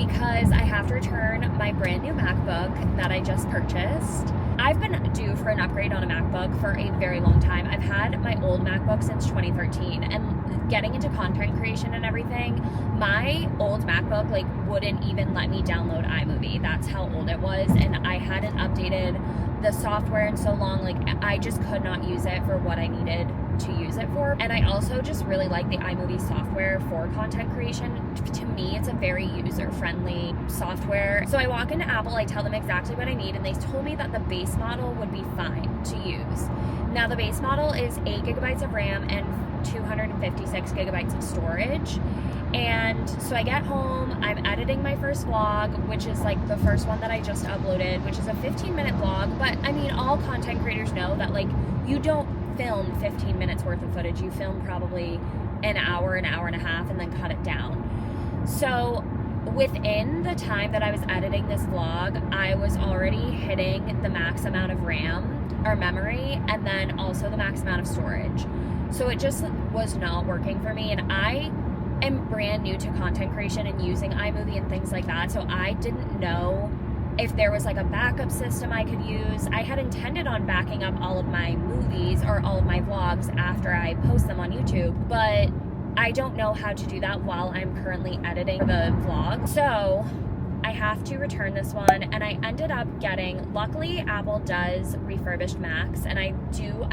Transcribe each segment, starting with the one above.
because I have to return my brand new MacBook that I just purchased. I've been due for an upgrade on a MacBook for a very long time. I've had my old MacBook since 2013, and getting into content creation and everything, my old MacBook like wouldn't even let me download iMovie. That's how old it was, and I hadn't updated the software in so long. Like, I just could not use it for what I needed to use it for. And I also just really like the iMovie software for content creation. To me, it's a very user-friendly software. So I walk into Apple, I tell them exactly what I need, and they told me that the base model would be fine to use. Now, the base model is 8 gigabytes of RAM and 256 gigabytes of storage. And so I get home, I'm editing my first vlog, which is like the first one that I just uploaded, which is a 15-minute vlog. But I mean, all content creators know that like you don't film 15 minutes worth of footage. You film probably an hour and a half, and then cut it down. So within the time that I was editing this vlog, I was already hitting the max amount of RAM or memory, and then also the max amount of storage. So it just was not working for me, and I am brand new to content creation and using iMovie and things like that, so I didn't know if there was like a backup system I could use. I had intended on backing up all of my movies or all of my vlogs after I post them on YouTube, but I don't know how to do that while I'm currently editing the vlog. So I have to return this one, and I ended up getting, luckily Apple does refurbished Macs, and I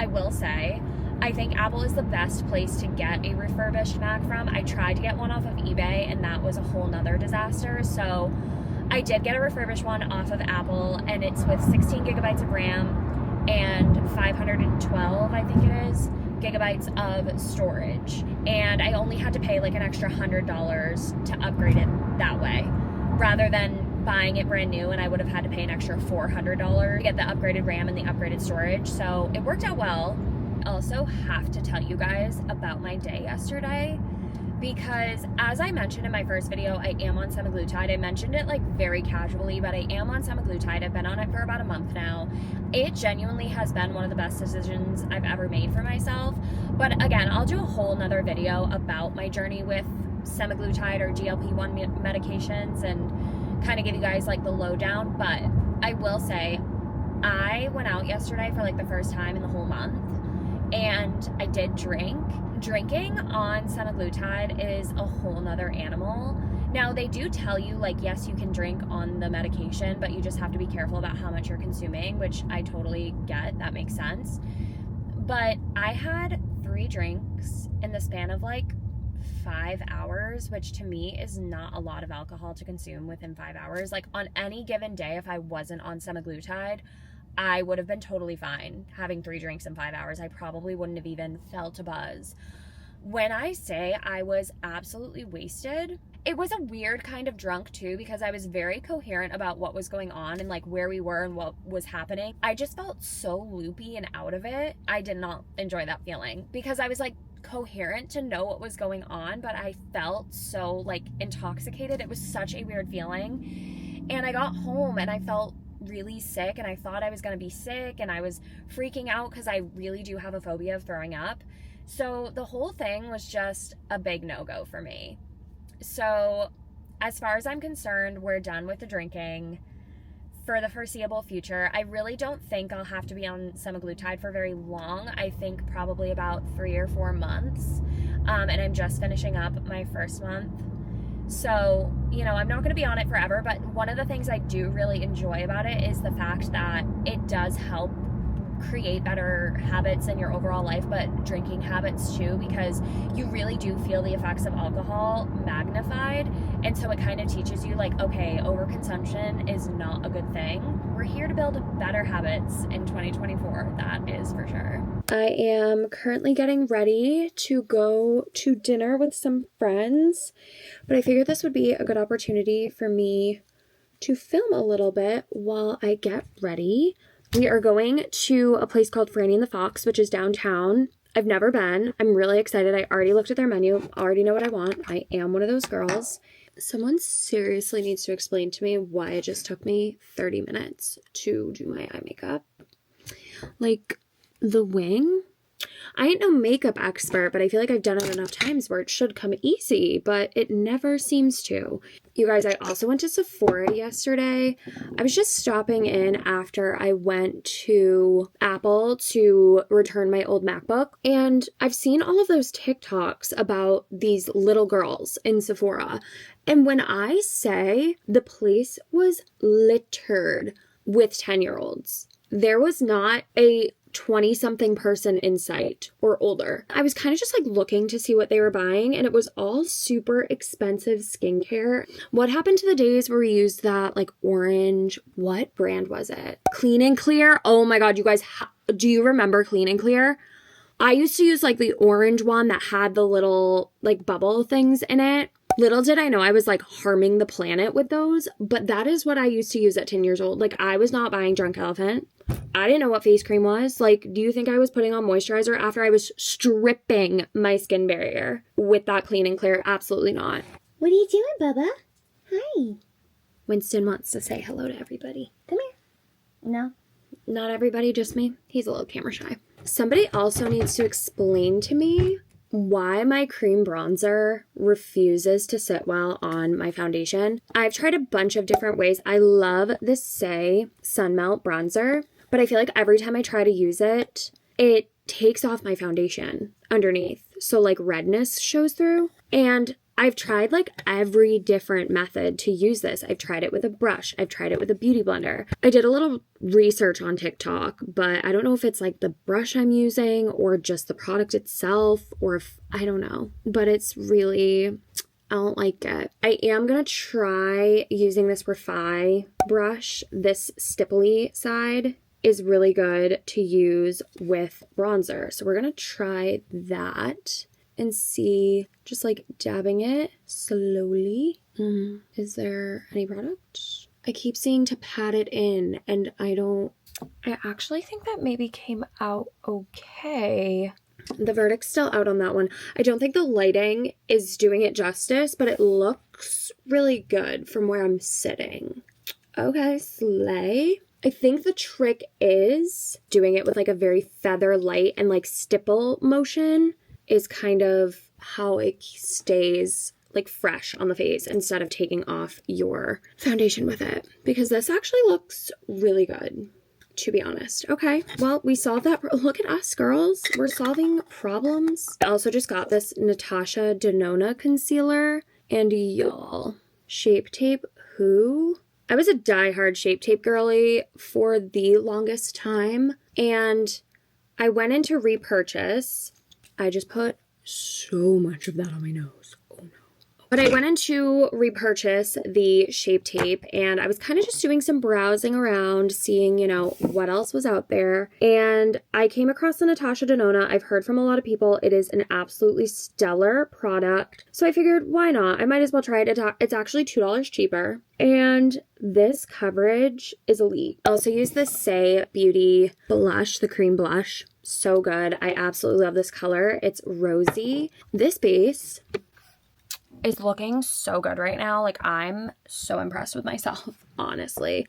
will say, I think Apple is the best place to get a refurbished Mac from. I tried to get one off of eBay, and that was a whole nother disaster. So I did get a refurbished one off of Apple, and it's with 16 gigabytes of RAM and 512, I think it is, gigabytes of storage. And I only had to pay like an extra $100 to upgrade it that way, rather than buying it brand new, and I would have had to pay an extra $400 to get the upgraded RAM and the upgraded storage. So it worked out well. Also have to tell you guys about my day yesterday, because as I mentioned in my first video, I am on semaglutide. I mentioned it like very casually, but I am on semaglutide. I've been on it for about a month now. It genuinely has been one of the best decisions I've ever made for myself. But again, I'll do a whole nother video about my journey with semaglutide or GLP-1 medications and kind of give you guys like the lowdown. But I will say, I went out yesterday for like the first time in the whole month, and I did drink. Drinking on semaglutide is a whole nother animal. Now, they do tell you, like, yes, you can drink on the medication, but you just have to be careful about how much you're consuming, which I totally get. That makes sense. But I had 3 drinks in the span of like 5 hours, which to me is not a lot of alcohol to consume within 5 hours. Like, on any given day, if I wasn't on semaglutide, I would have been totally fine having 3 drinks in 5 hours. I probably wouldn't have even felt a buzz. When I say I was absolutely wasted, it was a weird kind of drunk too, because I was very coherent about what was going on and like where we were and what was happening. I just felt so loopy and out of it. I did not enjoy that feeling, because I was like coherent to know what was going on, but I felt so like intoxicated. It was such a weird feeling. And I got home and I felt really sick, and I thought I was going to be sick, and I was freaking out because I really do have a phobia of throwing up. So the whole thing was just a big no-go for me. So as far as I'm concerned, we're done with the drinking for the foreseeable future. I really don't think I'll have to be on semaglutide for very long. I think probably about 3 or 4 months. And I'm just finishing up my first month. So, you know, I'm not going to be on it forever, but one of the things I do really enjoy about it is the fact that it does help create better habits in your overall life, but drinking habits too, because you really do feel the effects of alcohol magnified. And so it kind of teaches you like, okay, overconsumption is not a good thing. We're here to build better habits in 2024. That is for sure. I am currently getting ready to go to dinner with some friends, but I figured this would be a good opportunity for me to film a little bit while I get ready. We are going to a place called Frannie The Fox, which is downtown. I've never been. I'm really excited. I already looked at their menu. Already know what I want. I am one of those girls. Someone seriously needs to explain to me why it just took me 30 minutes to do my eye makeup. Like, the wing, I ain't no makeup expert, but I feel like I've done it enough times where it should come easy, but it never seems to. You guys, I also went to Sephora yesterday. I was just stopping in after I went to Apple to return my old MacBook, and I've seen all of those TikToks about these little girls in Sephora. And when I say the place was littered with 10-year-olds, there was not a 20-something person in sight or older. I was kind of just like looking to see what they were buying, and it was all super expensive skincare. What happened to the days where we used that like orange, what brand was it? Clean and Clear? Oh my God, you guys, do you remember Clean and Clear? I used to use like the orange one that had the little like bubble things in it. Little did I know I was like harming the planet with those, but that is what I used to use at 10 years old. Like I was not buying Drunk Elephant. I didn't know what face cream was. Like, do you think I was putting on moisturizer after I was stripping my skin barrier with that Clean and Clear? Absolutely not. What are you doing, Bubba? Hi. Winston wants to say hello to everybody. Come here. No. Not everybody, just me. He's a little camera shy. Somebody also needs to explain to me why my cream bronzer refuses to sit well on my foundation. I've tried a bunch of different ways. I love this Say Sun Melt bronzer, but I feel like every time I try to use it, it takes off my foundation underneath. So like redness shows through. And I've tried like every different method to use this. I've tried it with a brush. I've tried it with a beauty blender. I did a little research on TikTok, but I don't know if it's like the brush I'm using or just the product itself, or if, I don't know. But it's really, I don't like it. I am going to try using this Refi brush. This stipply side is really good to use with bronzer. So we're going to try that and see, just like dabbing it slowly. Is there any product? I keep seeing to pat it in, and I actually think that maybe came out okay. The verdict's still out on that one. I don't think the lighting is doing it justice, but it looks really good from where I'm sitting. Okay, slay. I think the trick is doing it with like a very feather light and like stipple motion is kind of how it stays like fresh on the face instead of taking off your foundation with it. Because this actually looks really good, to be honest. Okay, well, we solved that. Look at us, girls. We're solving problems. I also just got this Natasha Denona concealer. And y'all, Shape Tape who? I was a diehard Shape Tape girly for the longest time. And I went into repurchase. I just put so much of that on my nose. Oh no. But I went into repurchase the Shape Tape, and I was kind of just doing some browsing around, seeing, you know, what else was out there. And I came across the Natasha Denona. I've heard from a lot of people it is an absolutely stellar product. So I figured, why not? I might as well try it. It's actually $2 cheaper. And this coverage is elite. I also use the Say Beauty blush, the cream blush. So good. I absolutely love this color. It's rosy. This base is looking so good right now. Like, I'm so impressed with myself, honestly.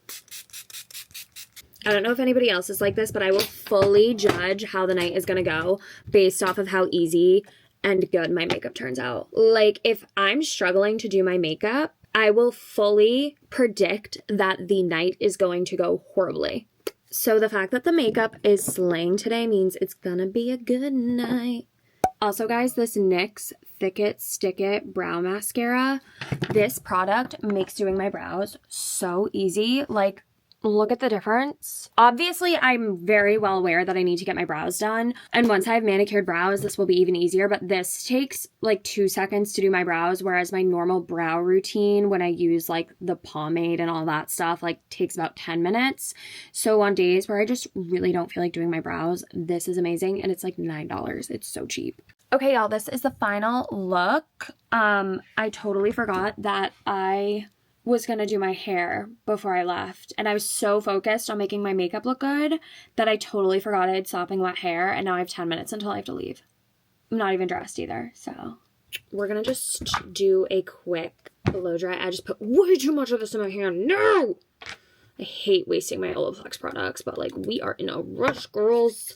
I don't know if anybody else is like this, but I will fully judge how the night is going to go based off of how easy and good my makeup turns out. Like, if I'm struggling to do my makeup, I will fully predict that the night is going to go horribly. So the fact that the makeup is slaying today means it's gonna be a good night. Also, guys, this NYX Thick It Stick It brow mascara, this product makes doing my brows so easy. Like, look at the difference. Obviously, I'm very well aware that I need to get my brows done. And once I have manicured brows, this will be even easier. But this takes like 2 seconds to do my brows, whereas my normal brow routine, when I use like the pomade and all that stuff, like takes about 10 minutes. So on days where I just really don't feel like doing my brows, this is amazing. And it's like $9. It's so cheap. Okay, y'all, this is the final look. I totally forgot that I was going to do my hair before I left. And I was so focused on making my makeup look good that I totally forgot I had sopping wet hair. And now I have 10 minutes until I have to leave. I'm not even dressed either. So we're going to just do a quick blow dry. I just put way too much of this in my hand. No! I hate wasting my Olaplex products, but like we are in a rush, girls.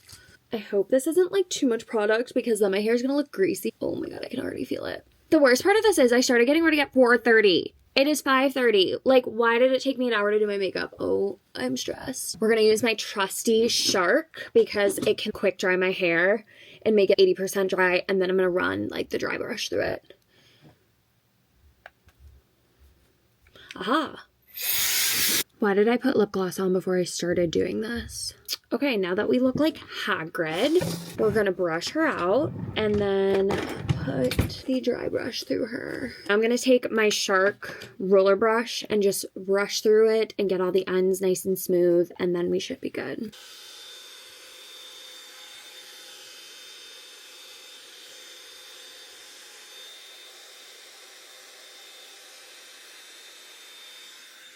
I hope this isn't like too much product because then my hair is gonna look greasy. Oh my god, I can already feel it. The worst part of this is I started getting ready at 4:30. It is 5:30. Like, why did it take me an hour to do my makeup? Oh, I'm stressed. We're gonna use my trusty Shark because it can quick dry my hair and make it 80% dry, and then I'm gonna run like the dry brush through it. Aha. Why did I put lip gloss on before I started doing this? Okay, now that we look like Hagrid, we're gonna brush her out and then put the dry brush through her. I'm gonna take my Shark roller brush and just brush through it and get all the ends nice and smooth, and then we should be good.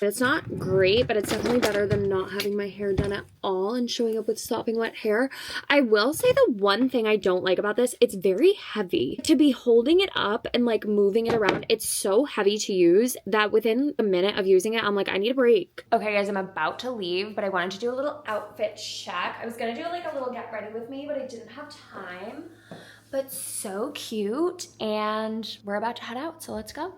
It's not great, but it's definitely better than not having my hair done at all and showing up with sopping wet hair. I will say the one thing I don't like about this, it's very heavy. To be holding it up and like moving it around, it's so heavy to use that within a minute of using it, I'm like, I need a break. Okay guys, I'm about to leave, but I wanted to do a little outfit check. I was gonna do like a little get ready with me, but I didn't have time. But so cute, and we're about to head out, so let's go.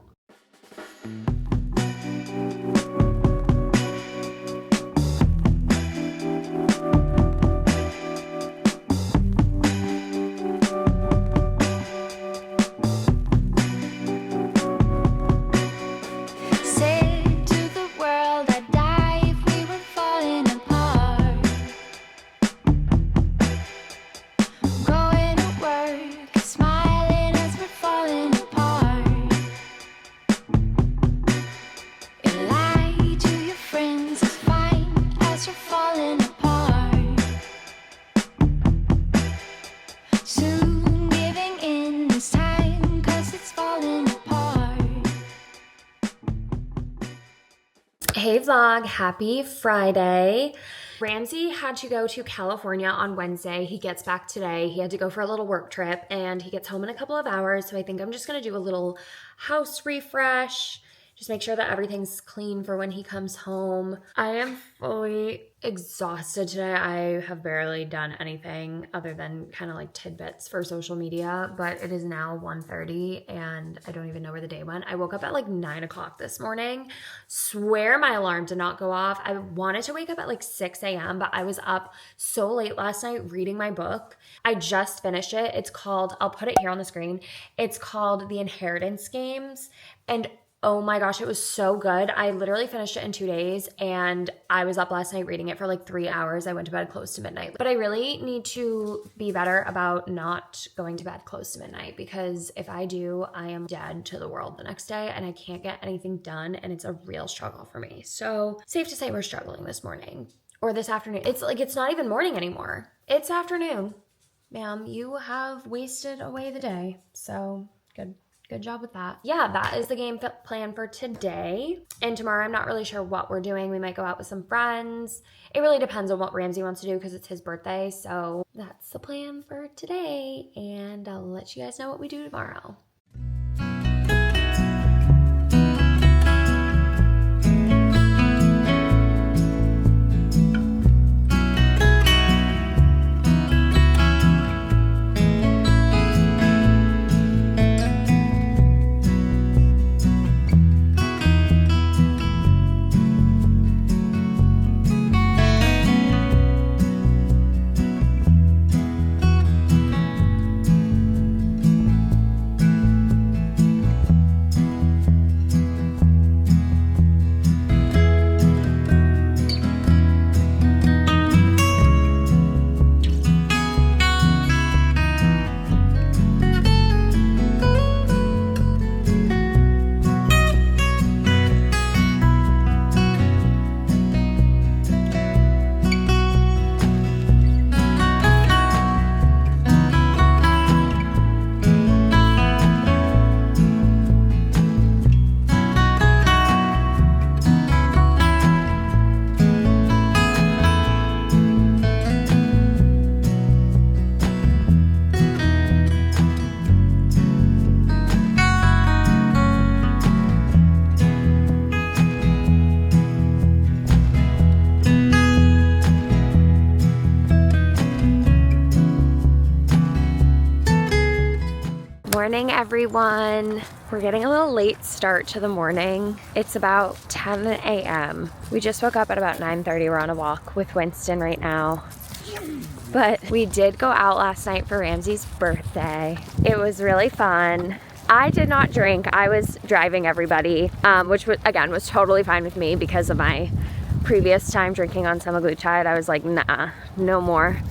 Hey vlog, happy Friday. Ramsey had to go to California on Wednesday. He gets back today. He had to go for a little work trip and he gets home in a couple of hours. So I think I'm just gonna do a little house refresh. Just make sure that everything's clean for when he comes home. I am fully exhausted today. I have barely done anything other than kind of like tidbits for social media, but it is now 1:30 and I don't even know where the day went. I woke up at like 9 o'clock this morning. Swear my alarm did not go off. I wanted to wake up at like 6 a.m., but I was up so late last night reading my book. I just finished it. It's called, I'll put it here on the screen. It's called The Inheritance Games. And oh my gosh, it was so good. I literally finished it in 2 days and I was up last night reading it for like 3 hours. I went to bed close to midnight. But I really need to be better about not going to bed close to midnight because if I do, I am dead to the world the next day and I can't get anything done and it's a real struggle for me. So safe to say we're struggling this morning or this afternoon. It's like, it's not even morning anymore. It's afternoon. Ma'am, you have wasted away the day. So good job with that. Yeah, that is the game plan for today. And tomorrow, I'm not really sure what we're doing. We might go out with some friends. It really depends on what Ramsey wants to do because it's his birthday. So that's the plan for today. And I'll let you guys know what we do tomorrow. morning, everyone. We're getting a little late start to the morning. It's about 10 a.m. We just woke up at about 9:30. We're on a walk with Winston right now. But we did go out last night for Ramsey's birthday. It was really fun. I did not drink. I was driving everybody, which was, again, was totally fine with me because of my previous time drinking on semaglutide. I was like, nah, no more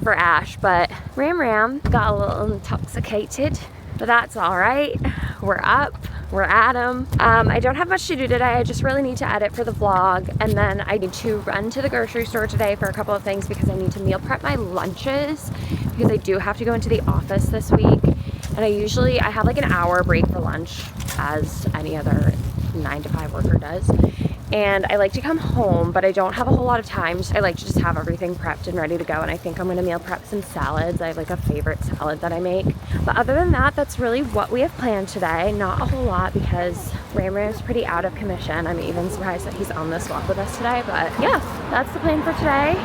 for Ash. But Ram got a little intoxicated, but that's all right. We're up, we're at 'em. I don't have much to do today. I just really need to edit for the vlog, and then I need to run to the grocery store today for a couple of things because I need to meal prep my lunches because I do have to go into the office this week. And I have like an hour break for lunch as any other 9-to-5 worker does. And I like to come home, but I don't have a whole lot of time. I like to just have everything prepped and ready to go. And I think I'm gonna meal prep some salads. I have like a favorite salad that I make. But other than that, that's really what we have planned today. Not a whole lot because Ram's pretty out of commission. I'm even surprised that he's on this walk with us today. But yeah, that's the plan for today.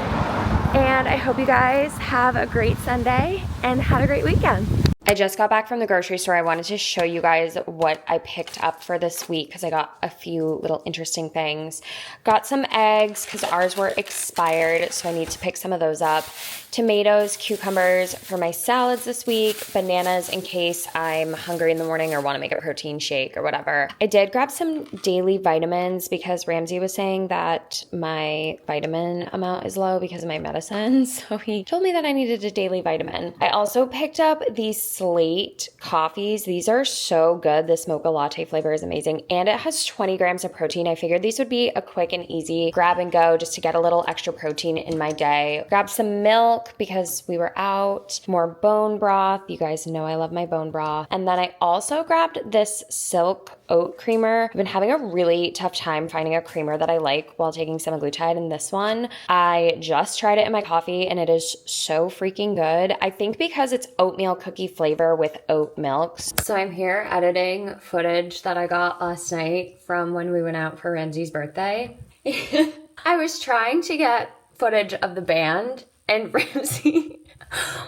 And I hope you guys have a great Sunday and have a great weekend. I just got back from the grocery store. I wanted to show you guys what I picked up for this week because I got a few little interesting things. Got some eggs because ours were expired, so I need to pick some of those up. Tomatoes, cucumbers for my salads this week. Bananas in case I'm hungry in the morning or want to make a protein shake or whatever. I did grab some daily vitamins because Ramsey was saying that my vitamin amount is low because of my medicine. So he told me that I needed a daily vitamin. I also picked up these Slate coffees. These are so good. The mocha latte flavor is amazing. And it has 20 grams of protein. I figured these would be a quick and easy grab and go just to get a little extra protein in my day. Grabbed some milk because we were out. More bone broth. You guys know I love my bone broth. And then I also grabbed this silk oat creamer. I've been having a really tough time finding a creamer that I like while taking semaglutide, and this one, I just tried it in my coffee and it is so freaking good. I think because it's oatmeal cookie flavor with oat milks. So I'm here editing footage that I got last night from when we went out for Ramsey's birthday. I was trying to get footage of the band and Ramsey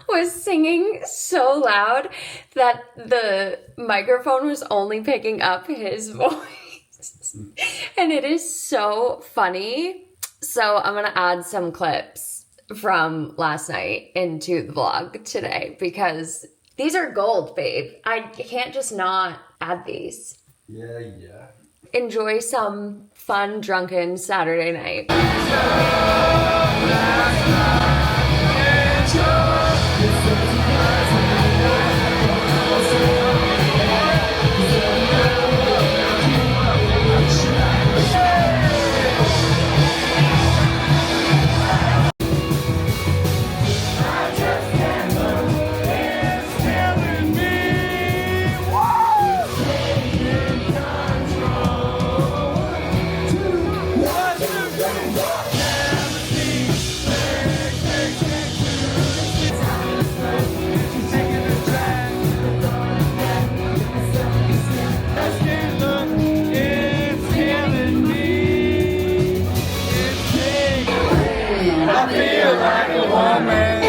was singing so loud that the microphone was only picking up his voice. And it is so funny. So I'm gonna add some clips from last night into the vlog today because these are gold, babe. I can't just not add these. Yeah. Enjoy some fun, drunken Saturday night. I feel like a woman.